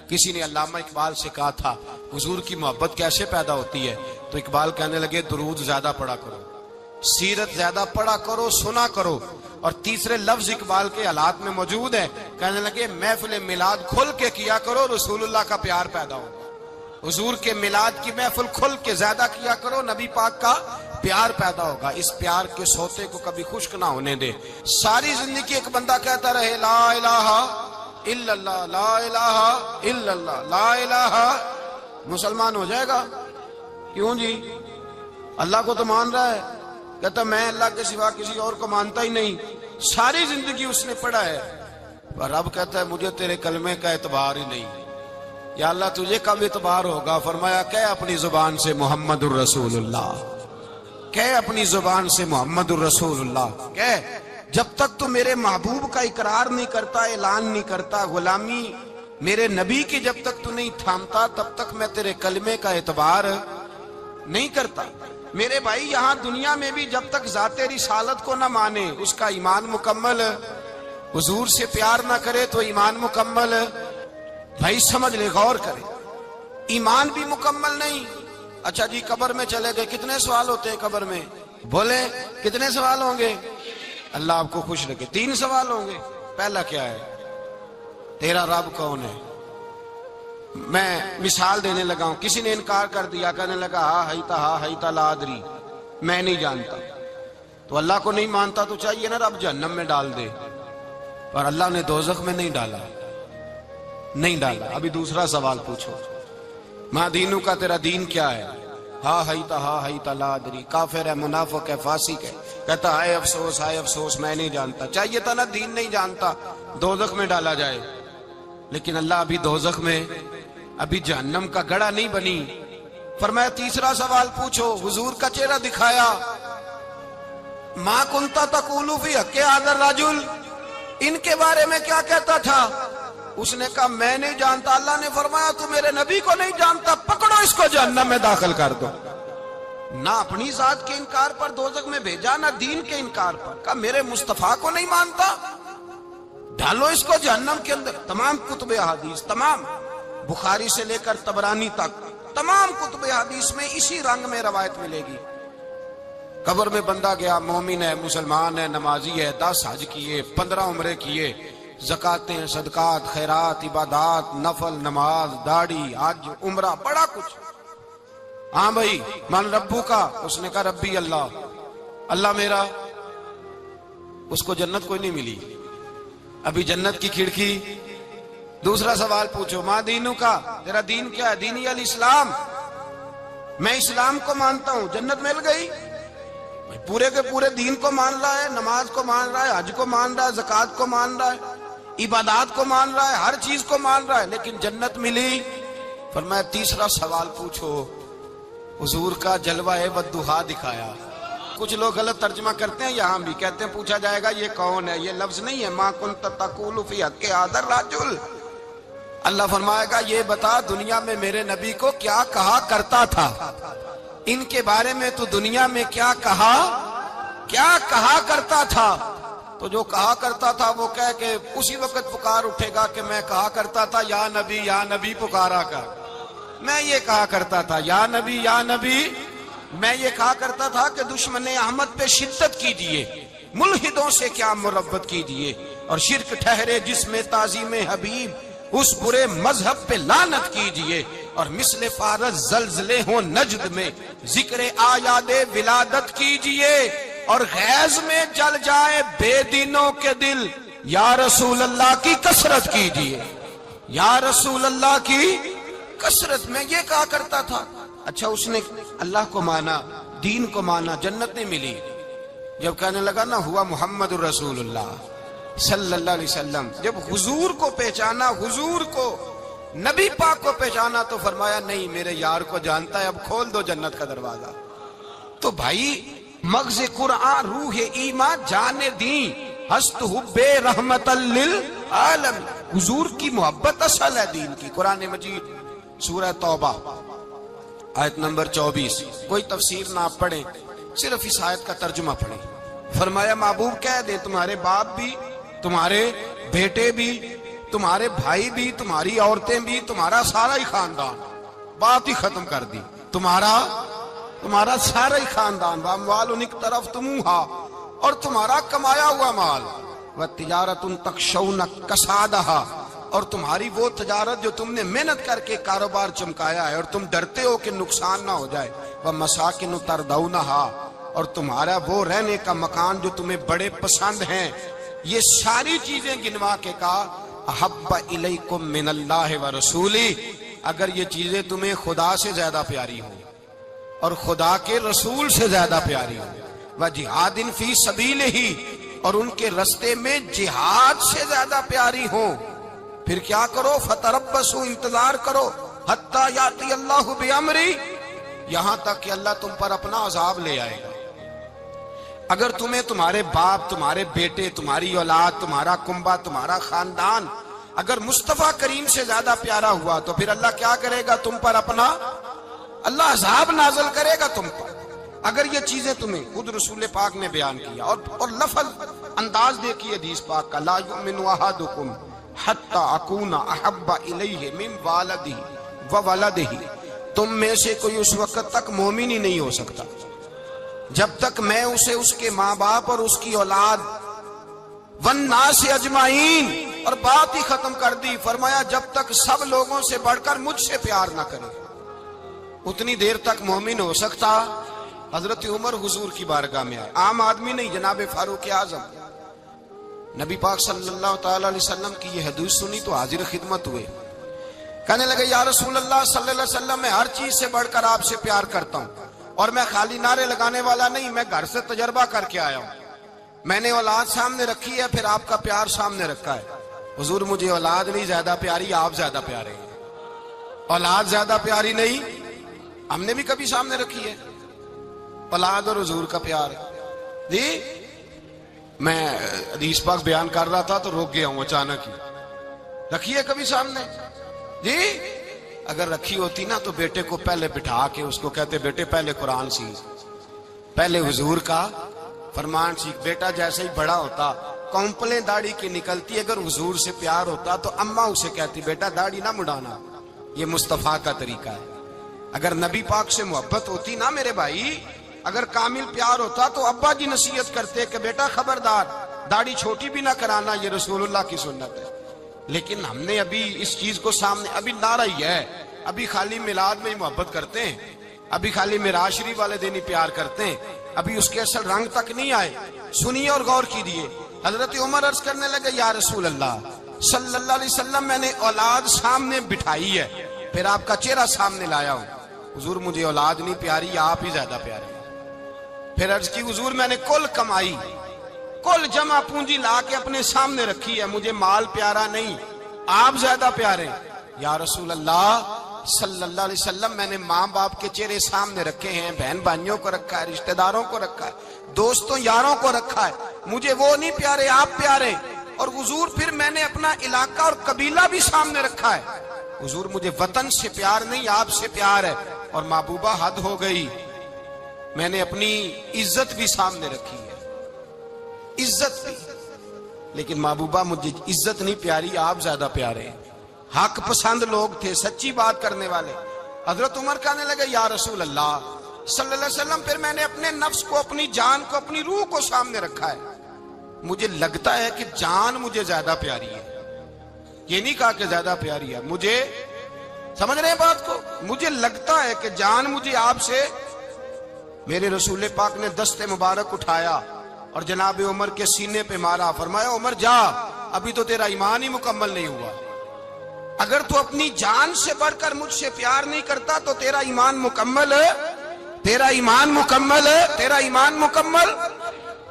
کسی نے علامہ اقبال سے کہا تھا حضور کی محبت کیسے پیدا ہوتی ہے، تو اقبال کہنے لگے درود زیادہ پڑھا کرو، سیرت زیادہ پڑھا کرو، سنا کرو۔ اور تیسرے لفظ اقبال کے حالات میں موجود ہے، کہنے لگے محفل میلاد کھل کے کیا کرو، رسول اللہ کا پیار پیدا ہوگا۔ حضور کے میلاد کی محفل کھل کے زیادہ کیا کرو، نبی پاک کا پیار پیدا ہوگا۔ اس پیار کے سوتے کو کبھی خشک نہ ہونے دے۔ ساری زندگی ایک بندہ کہتا رہے لا الہ الا اللہ، لا الہ الا اللہ، لا الہ، مسلمان ہو جائے گا؟ کیوں جی؟ اللہ کو تو مان رہا ہے، کہتا میں اللہ کے سوا کسی اور کو مانتا ہی نہیں، ساری زندگی اس نے پڑھا ہے، پر رب کہتا ہے مجھے تیرے کلمے کا اعتبار ہی نہیں۔ یا اللہ تجھے کب اعتبار ہوگا؟ فرمایا کہ اپنی زبان سے محمد الرسول اللہ، کہ اپنی زبان سے محمد الرسول اللہ، کہ جب تک تو میرے محبوب کا اقرار نہیں کرتا، اعلان نہیں کرتا، غلامی میرے نبی کی جب تک تو نہیں تھامتا، تب تک میں تیرے کلمے کا اعتبار نہیں کرتا۔ میرے بھائی یہاں دنیا میں بھی جب تک ذات رسالت کو نہ مانے، اس کا ایمان مکمل، حضور سے پیار نہ کرے تو ایمان مکمل، بھائی سمجھ لے، غور کرے، ایمان بھی مکمل نہیں۔ اچھا جی قبر میں چلے گئے، کتنے سوال ہوتے ہیں قبر میں؟ بولے کتنے سوال ہوں گے؟ اللہ آپ کو خوش رکھے، 3 سوال ہوں گے۔ پہلا کیا ہے؟ تیرا رب کون ہے؟ میں مثال دینے لگا ہوں، کسی نے انکار کر دیا، کہنے لگا ہا ہیتا لا ادری، میں نہیں جانتا، تو اللہ کو نہیں مانتا تو چاہیے نا رب جہنم میں ڈال دے، پر اللہ نے دوزخ میں نہیں ڈالا، نہیں ڈالا۔ ابھی دوسرا سوال پوچھو، ماں دینو کا، تیرا دین کیا ہے؟ ہا ہیتا لا ادری، کافر ہے، منافق ہے، فاسق ہے، کہتا ہائے افسوس میں نہیں جانتا۔ چاہیے تھا نا دین نہیں جانتا دوزخ میں ڈالا جائے، لیکن اللہ ابھی دوزخ میں، ابھی جہنم کا گڑھا نہیں بنی۔ فرمایا تیسرا سوال پوچھو، حضور کا چہرہ دکھایا، ما کنتا تقول فی حق ھذا الرجل، ان کے بارے میں کیا کہتا تھا؟ اس نے کہا میں نہیں جانتا۔ اللہ نے فرمایا تو میرے نبی کو نہیں جانتا، پکڑو اس کو جہنم میں داخل کر دو۔ نہ اپنی ذات کے انکار پر دوزخ میں بھیجا، نہ دین کے انکار پر، کہا میرے مصطفیٰ کو نہیں مانتا، ڈالو اس کو جہنم کے اندر۔ تمام کتب احادیث، تمام بخاری سے لے کر طبرانی تک، تمام کتب احادیث میں اسی رنگ میں روایت ملے گی۔ قبر میں بندہ گیا، مومن ہے، مسلمان ہے، نمازی ہے، 10 حج کیے، 15 عمرے کیے، زکاتیں، صدقات، خیرات، عبادات، نفل، نماز، داڑھی، حج، عمرہ، بڑا کچھ۔ ہاں بھائی من ربو کا، اس نے کہا ربی اللہ، اللہ میرا۔ اس کو جنت کوئی نہیں ملی، ابھی جنت کی کھڑکی۔ دوسرا سوال پوچھو، ماں دینو کا، تیرا دین کیا ہے؟ دینی الاسلام، میں اسلام کو مانتا ہوں، جنت مل گئی۔ پورے کے پورے دین کو مان رہا ہے، نماز کو مان رہا ہے، حج کو مان رہا ہے، زکات کو مان رہا ہے، عبادات کو مان رہا ہے، ہر چیز کو مان رہا ہے، لیکن جنت ملی۔ فرمایا تیسرا سوال پوچھو، حضور کا جلوہ والضحیٰ دکھایا۔ کچھ لوگ غلط ترجمہ کرتے ہیں، یہاں بھی کہتے ہیں پوچھا جائے گا یہ کون ہے، یہ لفظ نہیں ہے، ما کنت تقول فی حق ھذا الرجل۔ اللہ فرمائے گا یہ بتا دنیا میں میرے نبی کو کیا کہا کرتا تھا، ان کے بارے میں تو دنیا میں کیا کہا کرتا تھا؟ تو جو کہا کرتا تھا وہ کہہ کہ اسی وقت پکار اٹھے گا کہ میں کہا کرتا تھا یا نبی پکارا کر، میں یہ کہا کرتا تھا یا نبی، میں یہ کہا کرتا تھا کہ دشمن احمد پہ شدت کیجئے، ملحدوں سے کیا مربت کیجئے، اور شرک ٹھہرے جس میں تعظیم حبیب، اس برے مذہب پہ لعنت کیجئے، اور مثل فارس زلزلے ہوں نجد میں ذکر آیاد ولادت کیجئے، اور غیظ میں جل جائے بے دینوں کے دل، یا رسول اللہ کی کثرت کیجئے، یا رسول اللہ کی کثرت۔ میں یہ کہا کرتا تھا۔ اچھا اس نے اللہ کو مانا، دین کو مانا، جنت نہیں ملی۔ جب کہنے لگا نا ہوا محمد الرسول اللہ صلی اللہ علیہ وسلم، جب حضور کو پہچانا، حضور کو، نبی پاک کو پہچانا، تو فرمایا نہیں میرے یار کو جانتا ہے، اب کھول دو جنت کا دروازہ۔ تو بھائی مغز قرآن، روح ایمان، جان دین، ہست حب رحمت للعالم، حضور کی محبت اصل ہے دین کی۔ قرآن مجید سورہ توبہ آیت نمبر 24، کوئی تفسیر نہ آپ پڑھیں، صرف اس آیت کا ترجمہ پڑھیں۔ فرمایا محبوب کہہ دیں تمہارے باپ بھی، تمہارے بیٹے بھی، تمہارے بھائی بھی، تمہاری عورتیں بھی، تمہارا سارا ہی خاندان، بات ہی ختم کر دی، تمہارا سارا ہی خاندان، واموال اقترفتموها، اور تمہارا کمایا ہوا مال، وتجارت تخشون کسادها، اور تمہاری وہ تجارت جو تم نے محنت کر کے کاروبار چمکایا ہے اور تم ڈرتے ہو کہ نقصان نہ ہو جائے، ومساکن ترضونها، اور تمہارا وہ رہنے کا مکان جو تمہیں بڑے پسند ہیں، یہ ساری چیزیں گنوا کے کہا احب الیکم من اللہ ورسولی، اگر یہ چیزیں تمہیں خدا سے زیادہ پیاری ہوں اور خدا کے رسول سے زیادہ پیاری ہوں، وجہاد فی سبیلہ، اور ان کے رستے میں جہاد سے زیادہ پیاری ہوں، پھر کیا کرو، فتربصوا، انتظار کرو، حتی یاتی اللہ بامری، یہاں تک کہ اللہ تم پر اپنا عذاب لے آئے گا۔ اگر تمہیں تمہارے باپ، تمہارے بیٹے، تمہاری اولاد، تمہارا کنبہ، تمہارا خاندان اگر مصطفیٰ کریم سے زیادہ پیارا ہوا تو پھر اللہ کیا کرے گا تم پر اپنا، اللہ عذاب نازل کرے گا تم پر۔ اگر یہ چیزیں تمہیں، خود رسول پاک نے بیان کیا، اور لفظ انداز دیکھیے حدیث پاک کا، لا یؤمن احدکم حتی اکون احب الیہ من والدہ وولدہ، تم میں سے کوئی اس وقت تک مومن ہی نہیں ہو سکتا جب تک میں اسے اس کے ماں باپ اور اس کی اولاد والناس اجمعین، اور بات ہی ختم کر دی، فرمایا جب تک سب لوگوں سے بڑھ کر مجھ سے پیار نہ کرے، اتنی دیر تک مومن ہو سکتا۔ حضرت عمر حضور کی بارگاہ میں آئے، عام آدمی نہیں، جناب فاروق اعظم، نبی پاک صلی اللہ تعالی علیہ وسلم کی یہ حدیث سنی تو حاضر خدمت ہوئے، کہنے لگے یا رسول اللہ صلی اللہ علیہ وسلم، میں ہر چیز سے بڑھ کر آپ سے پیار کرتا ہوں، اور میں خالی نعرے لگانے والا نہیں، میں گھر سے تجربہ کر کے آیا ہوں، میں نے اولاد سامنے رکھی ہے، پھر آپ کا پیار سامنے رکھا ہے، حضور مجھے اولاد نہیں زیادہ پیاری، آپ زیادہ پیارے ہیں، اولاد زیادہ پیاری نہیں، ہم نے بھی کبھی سامنے رکھی ہے اولاد اور حضور کا پیار جی۔ میں حدیث پاک بیان کر رہا تھا تو روک گیا ہوں اچانک ہی، رکھی ہے کبھی سامنے جی؟ اگر رکھی ہوتی نا تو بیٹے کو پہلے بٹھا کے اس کو کہتے بیٹے پہلے قرآن سیکھ، پہلے حضور کا فرمان سیکھ۔ بیٹا جیسے ہی بڑا ہوتا، کونپلیں داڑھی کی نکلتی، اگر حضور سے پیار ہوتا تو اماں اسے کہتی بیٹا داڑھی نہ مڈانا، یہ مصطفیٰ کا طریقہ ہے۔ اگر نبی پاک سے محبت ہوتی نا میرے بھائی، اگر کامل پیار ہوتا تو ابا جی نصیحت کرتے کہ بیٹا خبردار داڑھی چھوٹی بھی نہ کرانا، یہ رسول اللہ کی سنت ہے۔ لیکن ہم نے ابھی اس چیز کو سامنے، ابھی نعرہ ہی ہے، ابھی خالی میلاد میں ہی محبت کرتے ہیں، ابھی خالی معراج شریف والے دن ہی پیار کرتے ہیں، ابھی اس کے اصل رنگ تک نہیں آئے۔ سنیے اور غور کیجیے، حضرت عمر عرض کرنے لگے یا رسول اللہ صلی اللہ علیہ وسلم، میں نے اولاد سامنے بٹھائی ہے، پھر آپ کا چہرہ سامنے لایا ہوں، حضور مجھے اولاد نہیں پیاری، آپ ہی زیادہ پیارے۔ پھر عرض کی حضور میں نے کل کمائی، کل جمع پونجی لا کے اپنے سامنے رکھی ہے، مجھے مال پیارا نہیں، آپ زیادہ پیارے۔ یا رسول اللہ صلی اللہ علیہ وسلم، میں نے ماں باپ کے چہرے سامنے رکھے ہیں، بہن بھائیوں کو رکھا ہے، رشتہ داروں کو رکھا ہے، دوستوں یاروں کو رکھا ہے، مجھے وہ نہیں پیارے، آپ پیارے۔ اور حضور پھر میں نے اپنا علاقہ اور قبیلہ بھی سامنے رکھا ہے، حضور مجھے وطن سے پیار نہیں، آپ سے پیار ہے۔ اور محبوبہ حد ہو گئی، میں نے اپنی عزت بھی سامنے رکھی ہے، عزت بھی، لیکن محبوبہ مجھے عزت نہیں پیاری، آپ زیادہ پیارے ہیں۔ حق پسند لوگ تھے، سچی بات کرنے والے۔ حضرت عمر کہنے لگے یا رسول اللہ صلی اللہ علیہ وسلم، پھر میں نے اپنے نفس کو، اپنی جان کو، اپنی روح کو سامنے رکھا ہے، مجھے لگتا ہے کہ جان مجھے زیادہ پیاری ہے، یہ نہیں کہا کہ زیادہ پیاری ہے، مجھے، سمجھ رہے ہیں بات کو، مجھے لگتا ہے کہ جان مجھے آپ سے۔ میرے رسول پاک نے دست مبارک اٹھایا اور جناب عمر کے سینے پہ مارا، فرمایا عمر جا، ابھی تو تیرا ایمان ہی مکمل نہیں ہوا، اگر تو اپنی جان سے بڑھ کر مجھ سے پیار نہیں کرتا تو تیرا ایمان مکمل ہے، تیرا ایمان مکمل ہے، تیرا ایمان مکمل۔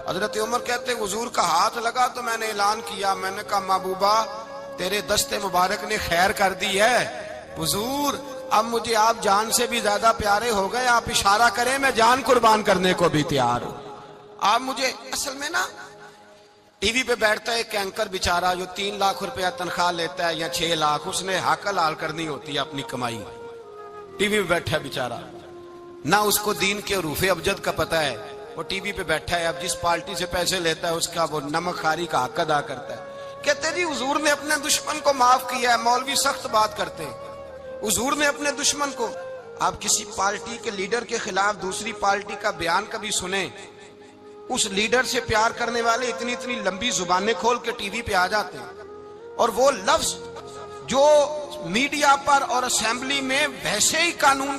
حضرت عمر کہتے حضور کا ہاتھ لگا تو میں نے اعلان کیا، میں نے کہا محبوبہ تیرے دست مبارک نے خیر کر دی ہے، حضور اب مجھے آپ جان سے بھی زیادہ پیارے ہو گئے، آپ اشارہ کریں میں جان قربان کرنے کو بھی تیار ہوں۔ آپ مجھے، اصل میں نا ٹی وی پہ بیٹھتا ہے ایک اینکر بیچارہ جو 3 لاکھ روپیہ تنخواہ لیتا ہے یا 6 لاکھ، اس نے حق حلال کرنی ہوتی ہے اپنی کمائی، ٹی وی پہ بیٹھا ہے بیچارہ، نہ اس کو دین کے حروف ابجد کا پتہ ہے، وہ ٹی وی پہ بیٹھا ہے، اب جس پارٹی سے پیسے لیتا ہے اس کا وہ نمک خواری کا حق ادا کرتا ہے، کہتے جی حضور نے اپنے دشمن کو معاف کیا ہے. مولوی سخت بات کرتے ہیں. حضور نے اپنے دشمن کو. آپ کسی پارٹی کے لیڈر کے خلاف دوسری پارٹی کا بیان کبھی سنیں, اس لیڈر سے پیار کرنے والے اتنی اتنی لمبی زبانیں کھول کے ٹی وی پہ آ جاتے ہیں, اور وہ لفظ جو میڈیا پر اور اسمبلی میں ویسے ہی قانون کا